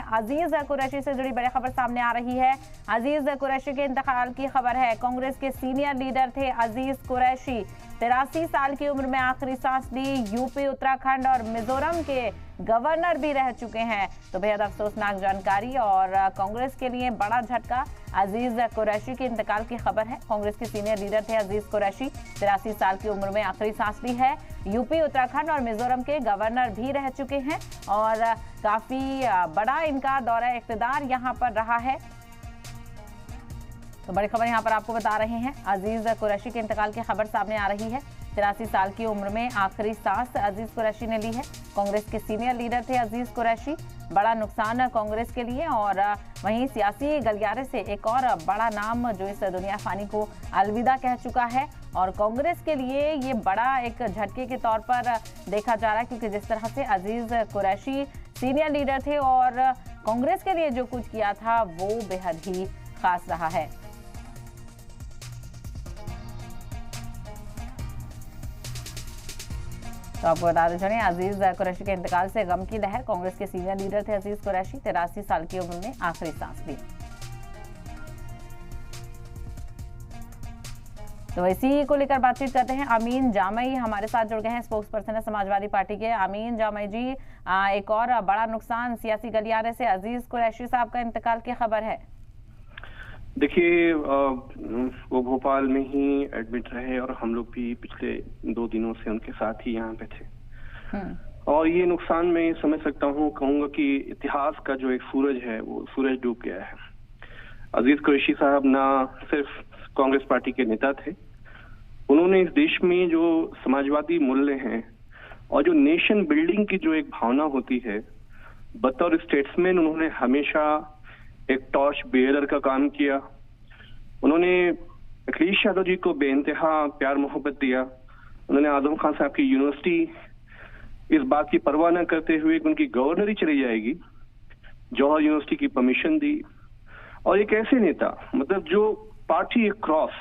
अजीज कुरैशी से जुड़ी बड़ी खबर सामने आ रही है। अजीज कुरैशी के इंतकाल की खबर है। कांग्रेस के सीनियर लीडर थे अजीज कुरैशी। 83 साल की उम्र में आखिरी सांस ली। यूपी, उत्तराखंड और मिजोरम के गवर्नर भी रह चुके हैं। तो बेहद अफसोसनाक जानकारी और कांग्रेस के लिए बड़ा झटका। अजीज कुरैशी के इंतकाल की खबर है। कांग्रेस के सीनियर लीडर थे अजीज कुरैशी। 83 साल की उम्र में आखिरी सांस ली है। यूपी, उत्तराखंड और मिजोरम के गवर्नर भी रह चुके हैं और काफी बड़ा इनका दौरा इख्तिदार यहाँ पर रहा है। तो बड़ी खबर यहाँ पर आपको बता रहे हैं। अजीज कुरैशी के इंतकाल की खबर सामने आ रही है। 83 साल की उम्र में आखिरी सांस अजीज कुरैशी ने ली है। कांग्रेस के सीनियर लीडर थे अजीज कुरैशी। बड़ा नुकसान कांग्रेस के लिए और वहीं सियासी गलियारे से एक और बड़ा नाम जो इस दुनिया फानी को अलविदा कह चुका है और कांग्रेस के लिए ये बड़ा एक झटके के तौर पर देखा जा रहा है, क्योंकि जिस तरह से अजीज कुरैशी सीनियर लीडर थे और कांग्रेस के लिए जो कुछ किया था वो बेहद ही खास रहा है। तो आपको बता दें चलें, अजीज कुरैशी के इंतकाल से गम की लहर। कांग्रेस के सीनियर लीडर थे अजीज कुरैशी। 83 साल की उम्र में आखिरी सांस ली। तो इसी को लेकर बातचीत करते हैं। अमीन जामई हमारे साथ जुड़ गए हैं, स्पोक्स पर्सन है समाजवादी पार्टी के। अमीन जामई जी, एक और बड़ा नुकसान सियासी गलियारे से अजीज कुरैशी साहब का इंतकाल की खबर है। देखिए, वो भोपाल में ही एडमिट रहे और हम लोग भी पिछले 2 दिनों से उनके साथ ही यहाँ पे थे। और ये नुकसान मैं समझ सकता हूँ, कहूँगा कि इतिहास का जो एक सूरज है वो सूरज डूब गया है। अजीज कुरैशी साहब ना सिर्फ कांग्रेस पार्टी के नेता थे, उन्होंने इस देश में जो समाजवादी मूल्य हैं और जो नेशन बिल्डिंग की जो एक भावना होती है, बतौर स्टेट्समैन उन्होंने हमेशा एक टॉर्च बेयरर का काम किया। उन्होंने अखिलेश यादव जी को बेइंतहा प्यार मोहब्बत दिया। उन्होंने आजम खान साहब की यूनिवर्सिटी इस बात की परवाह न करते हुए कि उनकी गवर्नरी चली जाएगी, जौहर यूनिवर्सिटी की परमिशन दी। और एक ऐसे नेता, मतलब जो पार्टी क्रॉस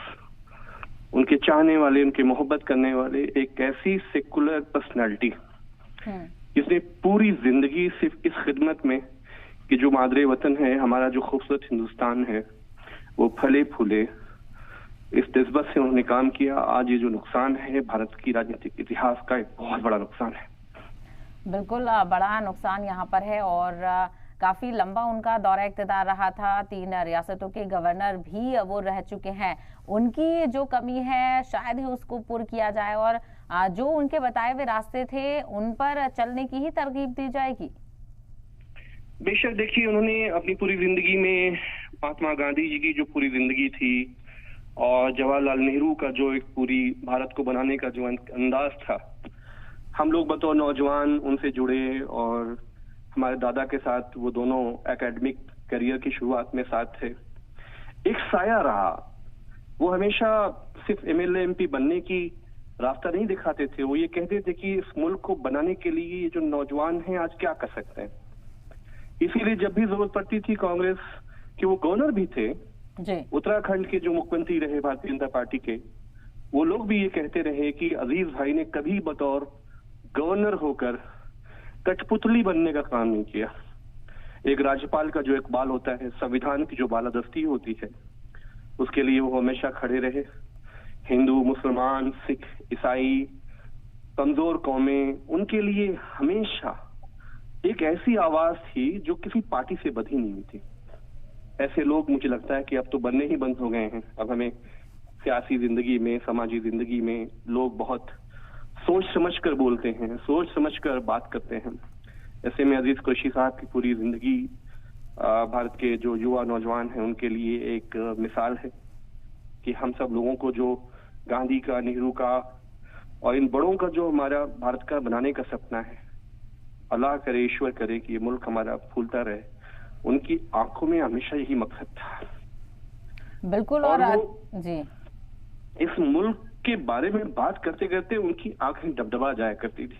उनके चाहने वाले, उनके मोहब्बत करने वाले, एक ऐसी सेकुलर पर्सनालिटी जिसने पूरी जिंदगी सिर्फ इस खिदमत में कि जो मादरे वतन है, हमारा जो खूबसूरत हिंदुस्तान है, वो फले फूले, इस जज्बत से उन्होंने काम किया। आज ये जो नुकसान है भारत की राजनीतिक इतिहास का एक बहुत बड़ा नुकसान है। बिल्कुल बड़ा नुकसान यहाँ पर है और काफी लंबा उनका दौरा इख्तिदार रहा था। 3 रियासतों के गवर्नर भी वो रह चुके हैं। उनकी जो कमी है शायद ही उसको पूर्ण किया जाए और जो उनके बताए हुए रास्ते थे उन पर चलने की ही तरकीब दी जाएगी। बेशक, देखिए, उन्होंने अपनी पूरी जिंदगी में महात्मा गांधी जी की जो पूरी जिंदगी थी और जवाहरलाल नेहरू का जो एक पूरी भारत को बनाने का जो अंदाज था, हम लोग बतौर नौजवान उनसे जुड़े और हमारे दादा के साथ वो दोनों एकेडमिक करियर की शुरुआत में साथ थे। एक साया रहा। वो हमेशा सिर्फ एमएलए एमपी बनने की रास्ता नहीं दिखाते थे, वो ये कहते थे कि इस मुल्क को बनाने के लिए ये जो नौजवान हैं आज क्या कर सकते हैं। इसीलिए जब भी जरूरत पड़ती थी कांग्रेस के, वो गवर्नर भी थे उत्तराखंड के, जो मुख्यमंत्री रहे भारतीय जनता पार्टी के, वो लोग भी ये कहते रहे कि अजीज भाई ने कभी बतौर गवर्नर होकर कठपुतली बनने का काम नहीं किया। एक राज्यपाल का जो इकबाल होता है, संविधान की जो बालादस्ती होती है, उसके लिए वो हमेशा खड़े रहे। हिंदू, मुसलमान, सिख, ईसाई, कमजोर कौमें, उनके लिए हमेशा एक ऐसी आवाज थी जो किसी पार्टी से बंधी नहीं हुई थी। ऐसे लोग मुझे लगता है कि अब तो बनने ही बंद हो गए हैं। अब हमें सियासी जिंदगी में, समाजी जिंदगी में लोग बहुत सोच समझकर बोलते हैं, सोच समझकर बात करते हैं। ऐसे में अजीज कुरैशी साहब की पूरी जिंदगी भारत के जो युवा नौजवान हैं उनके लिए एक मिसाल है कि हम सब लोगों को जो गांधी का, नेहरू का और इन बड़ों का जो हमारा भारत का बनाने का सपना है, अल्लाह करे, ईश्वर करे कि ये मुल्क हमारा फूलता रहे। उनकी आंखों में हमेशा यही मकसद था। बिल्कुल। और जी, इस मुल्क के बारे में बात करते करते उनकी आंखें डबडबा जाया करती थी।